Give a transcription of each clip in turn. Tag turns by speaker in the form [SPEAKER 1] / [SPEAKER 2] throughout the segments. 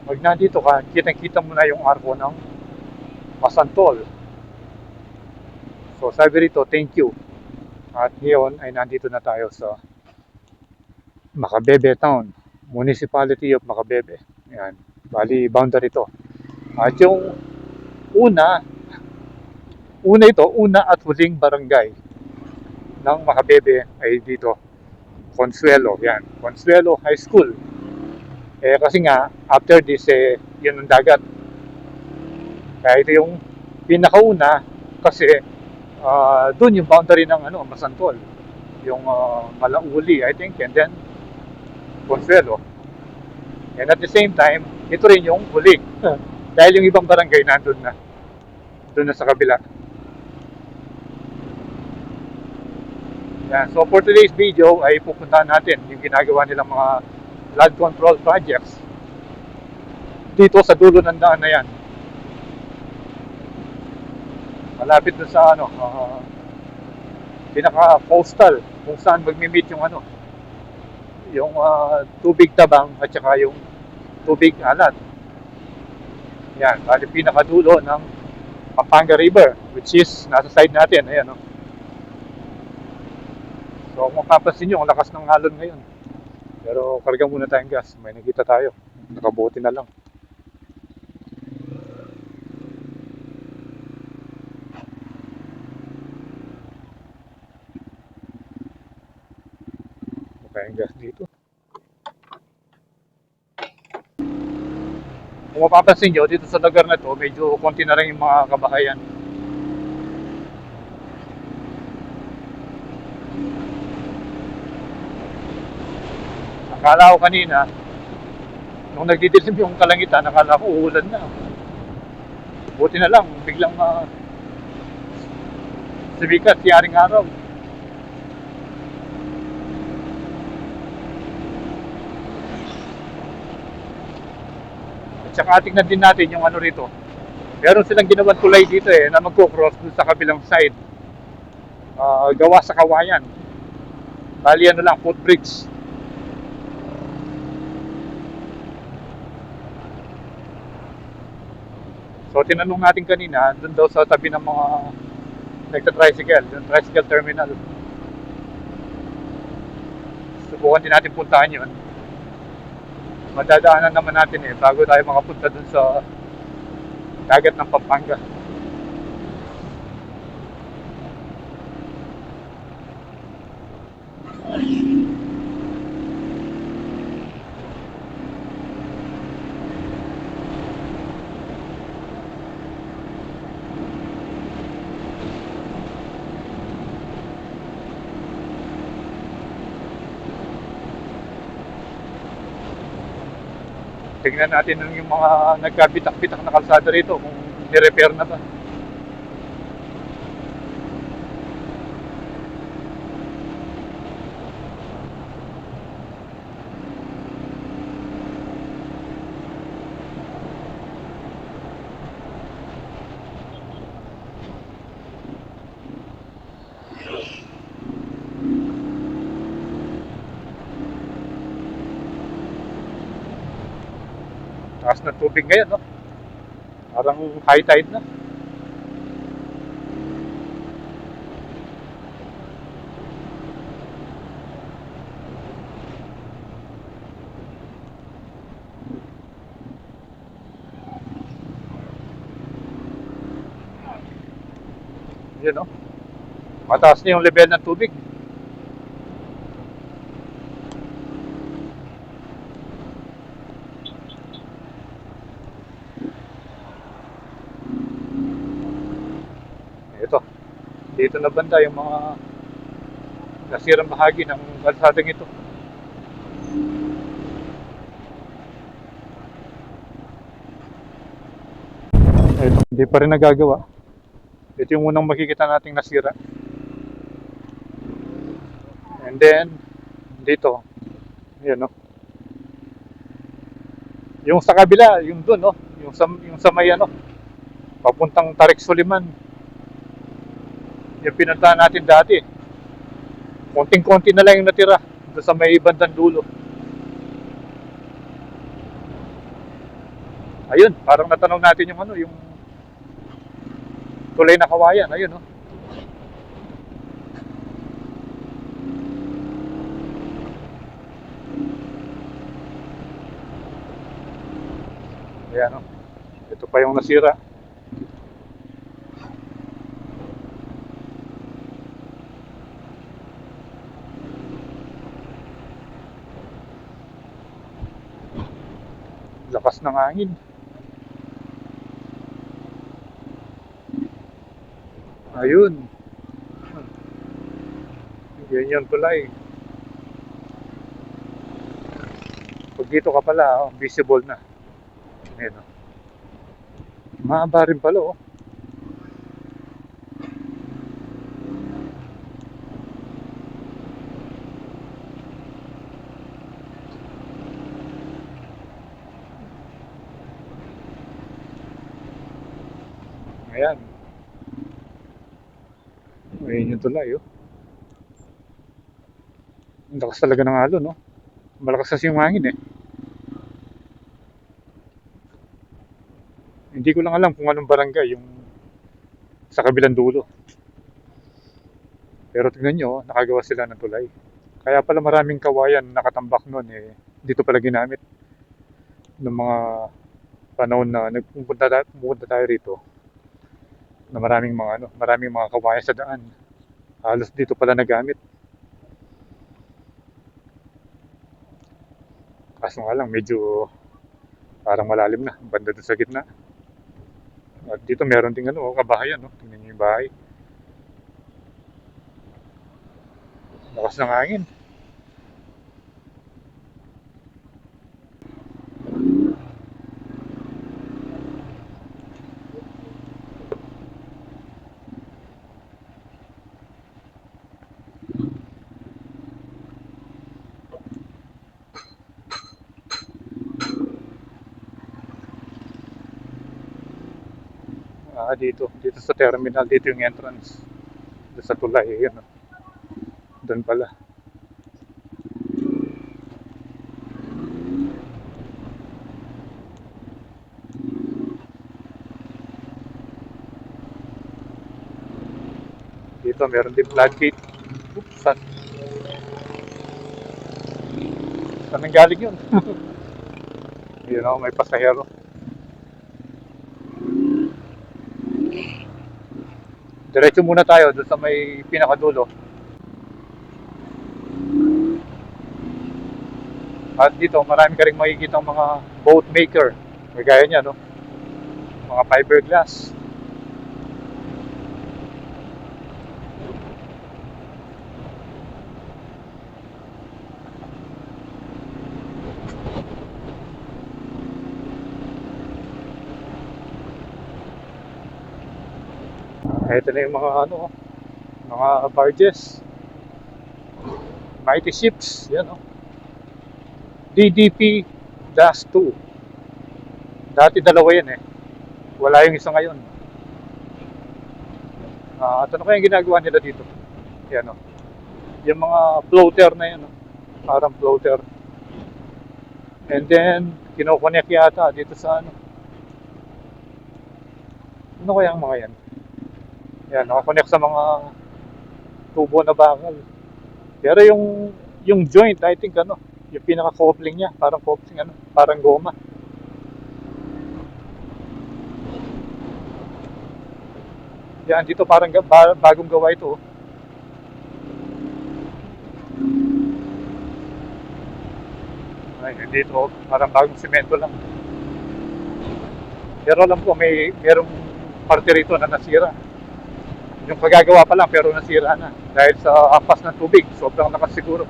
[SPEAKER 1] Pag nandito ka, kitang-kita mo na yung arko ng Masantol. So sabi rito, thank you. At ngayon ay nandito na tayo sa Macabebe Town, Municipality of Macabebe. Yan, bali boundary to. At yung una, una at huling barangay ng Macabebe ay dito, Consuelo. Yan, Consuelo High School. Kasi nga, after this, yun ang dagat. Kaya ito yung pinakauna kasi doon yung boundary ng Masantol. Yung Malauli, I think, and then Consuelo. And at the same time, ito rin yung huli. Dahil yung ibang barangay nandun na. Doon na sa kabila. Yan. So for today's video ay pupuntahan natin yung ginagawa nilang mga flood control projects dito sa dulo ng daan na yan. Malapit doon sa pinaka-coastal kung saan magmi-meet yung tubig tabang at saka yung tubig alat. Yan, bali pinakadulo ng Pampanga River, which is nasa side natin. Ayan, no? So kung mapapansin nyo, ang lakas ng alon ngayon. Pero karga muna tayong gas. May nakita tayo. Nakabuti na lang. Tayong gas dito. Kung mapapansin nyo, dito sa lugar na to, medyo konti na rin yung mga kabahayan. Akala ko kanina, nung nagdidilim yung kalangitan, akala ko uulan na. Buti na lang, biglang sumikat si Aring Araw. At saka tingnan din natin yung rito. Meron silang ginawang tulay dito na magko-cross dun sa kabilang side. Gawa sa kawayan. Bali lang, footbridge. So tinanong natin kanina, dun daw sa tabi ng mga nagta-tricycle, yung tricycle terminal. Subukan din natin puntahan yun. Madadaanan naman natin bago tayo makapunta dun sa dagat ng Pampanga. Tingnan natin yung mga nagkabitak-bitak na kalsada rito kung ni-repair na ba. Taas ng tubig ngayon, no? Parang high tide na. Yun, no? Mataas na yung level ng tubig. Ito. Dito na banda yung mga nasirang bahagi ng kalsadang ito. Ito, hindi pa rin nagagawa. Ito yung unang makikita nating nasira. And then, dito, yun, no? Yung sa kabila, yung dun, no? Yung sa may, papuntang Tarik Suliman. Yung pinuntahan natin dati. Konting-konti na lang yung natira doon sa may bandang dulo. Ayun, parang natanong natin yung ano, yung tulay na kawayan. Ayun, no? Ayan, no? Ito pa yung nasira. Lakas ng hangin. Ayun. Yan yung tulay. Pag dito ka pala, oh, visible na. Ayan, no? Mahaba rin pala, oh. Ayan. Ayan yung tulay, oh. Ang lakas talaga ng alon, no? Malakas kasi yung hangin, eh. Hindi ko lang alam kung anong barangay yung sa kabilang dulo. Pero tignan nyo, oh, nakagawa sila ng tulay. Kaya pala maraming kawayan nakatambak noon, eh. Dito pala ginamit ng mga panahon na pumunta tayo rito. Na maraming mga kawayan sa daan. Halos dito pala nagamit. Kaso nga lang, medyo parang malalim na. Banda doon sa gitna. At dito meron ding ano, kabahayan, no? Tingnan nyo yung bahay. Lakas ng hangin. Dito sa terminal, dito yung entrance. Dito sa tulay, yun, no? Doon pala. Dito meron din floodgate. Oops, saan nanggaling yun? Yun, know, may pasahero. Diretso muna tayo doon sa may pinakadulo. At dito, marami ka rin makikita mga boat maker. Kagaya niya, no? Mga fiberglass. Ito na yung mga ano, mga barges. Mighty ships, yan, no? DDP-2. Dati dalawa yan, eh. Wala yung isa ngayon. At ano kaya yung ginagawa nila dito? Yan, no? Yung mga floater na yan, no? Parang floater. And then, kinokonek yata dito sa ano. Ano kaya ang mga yan? Yan, nakakonek sa mga tubo na bakal. Pero yung joint, I think ano, yung pinaka-coupling niya, parang coupling ano, parang goma. Yan, dito parang bagong gawa ito. Oh. Ay, dito, parang bagong semento lang. Pero alam ko, merong parte rito na nasira. Yung kagagawa pa lang, pero nasira na. Dahil sa ampas ng tubig, sobrang lakas siguro.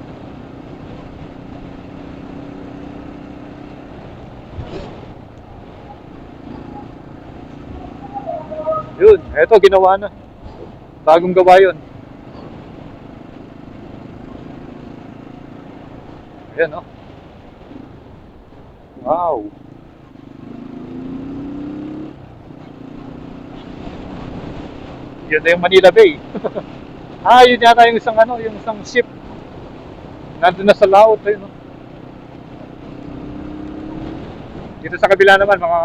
[SPEAKER 1] Yun, eto, ginawa na. Bagong gawa yun. Ayan, no? Wow. Yun na yung Manila Bay. Yun yata yung isang ano, yung isang ship. Nandun na sa laot, ayun, no? Dito sa kabila naman, mga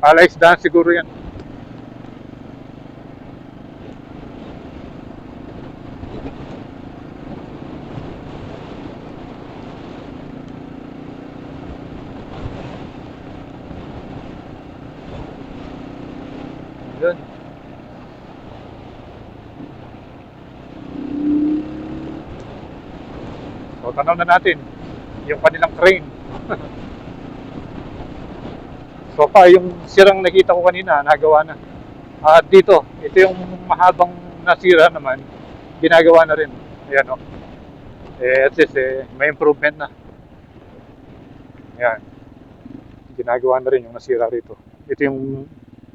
[SPEAKER 1] Palaisdaan siguro yan. Yun. So, tanaw na natin yung kanilang crane. So far, yung sirang nakita ko kanina, nagawa na. At dito, ito yung mahabang nasira naman, ginagawa na rin. Ayan o. At least, may improvement na. Ayan. Ginagawa na rin yung nasira rito. Ito yung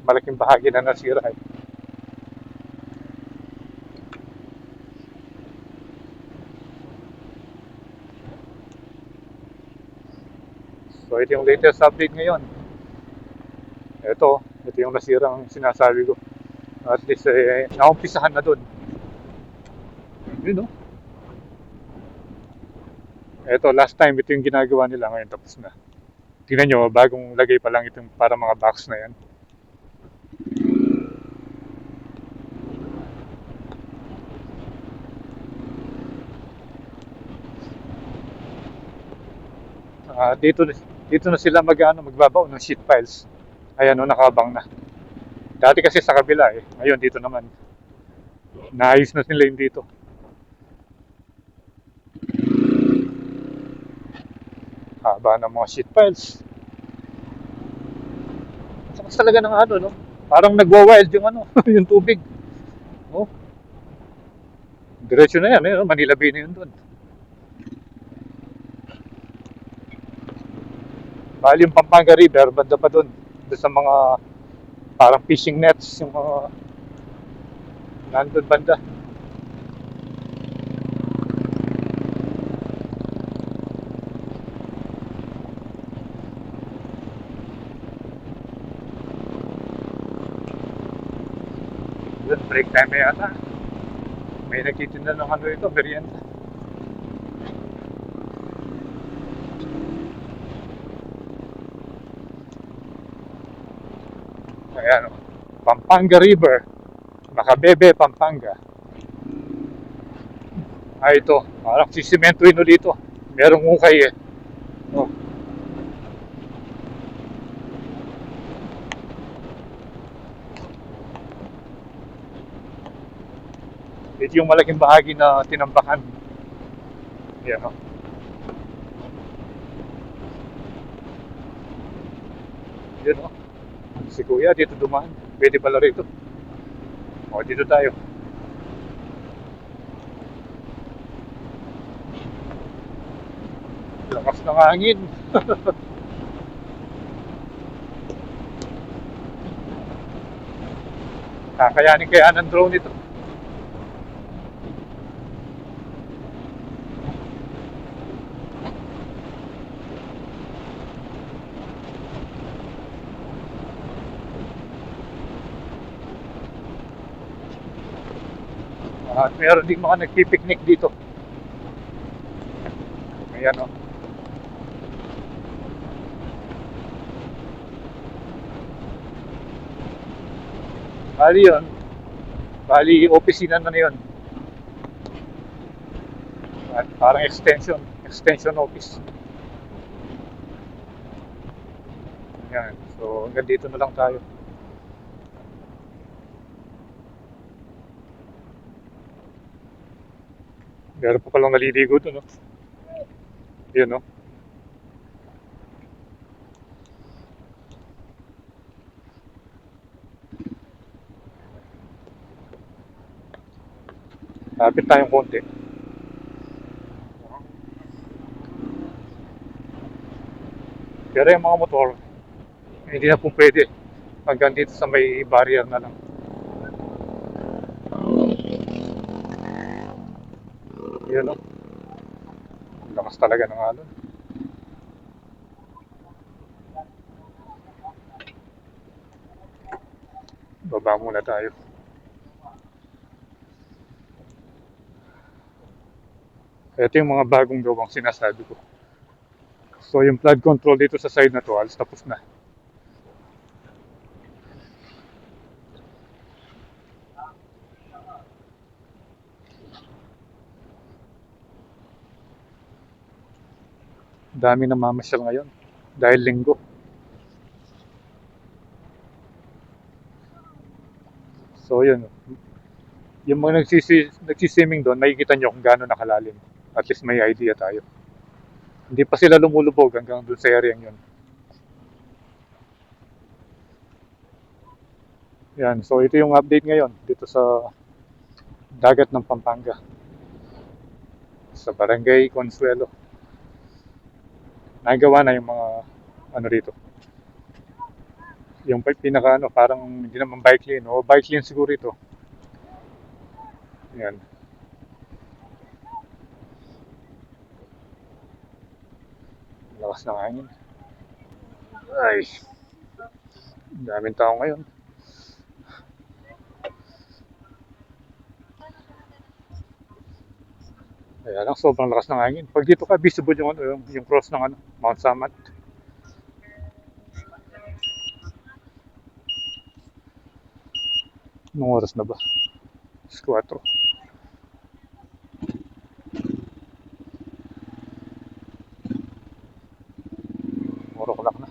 [SPEAKER 1] malaking bahagi na nasira. So ito yung latest update ngayon. Ito yung nasirang sinasabi ko. At least, naumpisahan na dun. Yun, no? Ito, last time, ito yung ginagawa nila ngayon, tapos na. Tingnan nyo, bagong lagay pa lang itong para mga box na yan. Dito na sila magbabaon ng sheet piles. Ayan, no, nakabang na. Dati kasi sa kabila Ngayon dito naman. Naayos na nila yung dito. Haba ng mga sheet piles. Sakas talaga ng no? Parang nagwa-wild yung yung tubig. Oh, diretso na yan, Manila Bay na yun doon. Bali yung Pampanga River, banda pa doon. Doon sa mga parang fishing nets, yung mga nandun banda. Doon, break time na yata. May nagtitinda ng ito, merienda. Ayan, Pampanga River, Macabebe, Pampanga. Ito, parang sisimentuin ulit ito. Merong ukay Oh. Ito yung malaking bahagi na tinambakan. Yan Yun Si Kuya dito dumaan. Pwede pala rito. Dito tayo. Lakas ng hangin. Kakayanin kaya ng drone ito. At meron din mga nagpipiknik dito. Ayan Bali yun. Bali, opisina na yun. At parang extension office. Ayan. So, hanggang dito na lang tayo. Meron pa palang naliligo doon, Yun, Lapit tayong konti. Pero yung mga motor, hindi na po pwede. Hanggang dito sa may barrier na lang. Yun, Lakas talaga ng alon. Baba muna tayo. Ito yung mga bagong gawang sinasabi ko. So yung flood control dito sa side na to, halos tapos na. Dami na mamasyal ngayon dahil linggo. So yun, yung mga nagsiswimming doon, makikita nyo kung gaano nakalalim. At least may idea tayo. Hindi pa sila lumulubog hanggang doon sa area yun. Yan, so ito yung update ngayon dito sa dagat ng Pampanga. Sa Barangay Consuelo. Nagawa na yung mga ano rito. Yung pinaka ano, parang hindi naman bike lane. O bike lane siguro ito. Yan. Lakas ng hangin. Ay, daming tao ngayon. Kaya lang, sobrang lakas ng hangin. Pag dito ka, visible yung, ano, yung cross ng ano, Mount Samat. Anong oras na ba? 4. 4 o'clock na.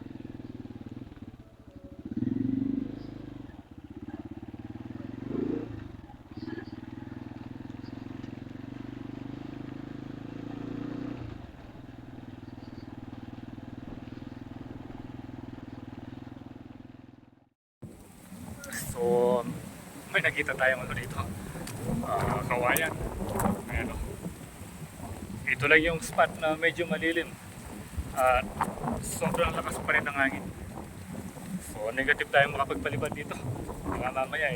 [SPEAKER 1] So, may nakita tayong ano dito. Kawayan. Ayan o. Ito lang yung spot na medyo malilim. At sobrang lakas pa rin ng hangin. So, negative tayo makapagpalipad dito. Mga mamaya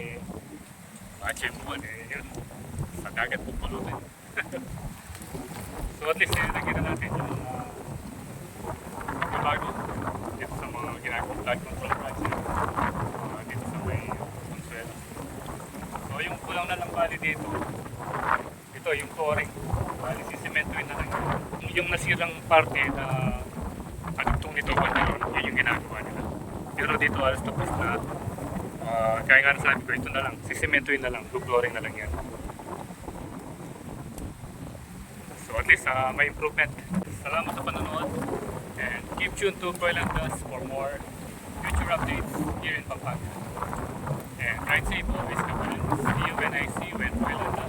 [SPEAKER 1] machembuan yun. Sa dagat pupulutin. So, at least nakita natin yung pagbabago dito sa mga ginagawa flood control project dito sa may Consuelo. So, yung kulang na lang bali dito, ito yung flooring. Bali, sisementoin na lang yung nasirang parte na kadugtong nito yun yung ginagawa nila. Pero dito alas tapos na. Kaya nga nasabi ko, ito na lang, sisementoin na lang, flooring na lang yan. So at least may improvement. Salamat sa panonood and keep tuned to Coilandas for more future updates here in Pampanga. And ride safe always, kapan. See you when I see you in Coilandas.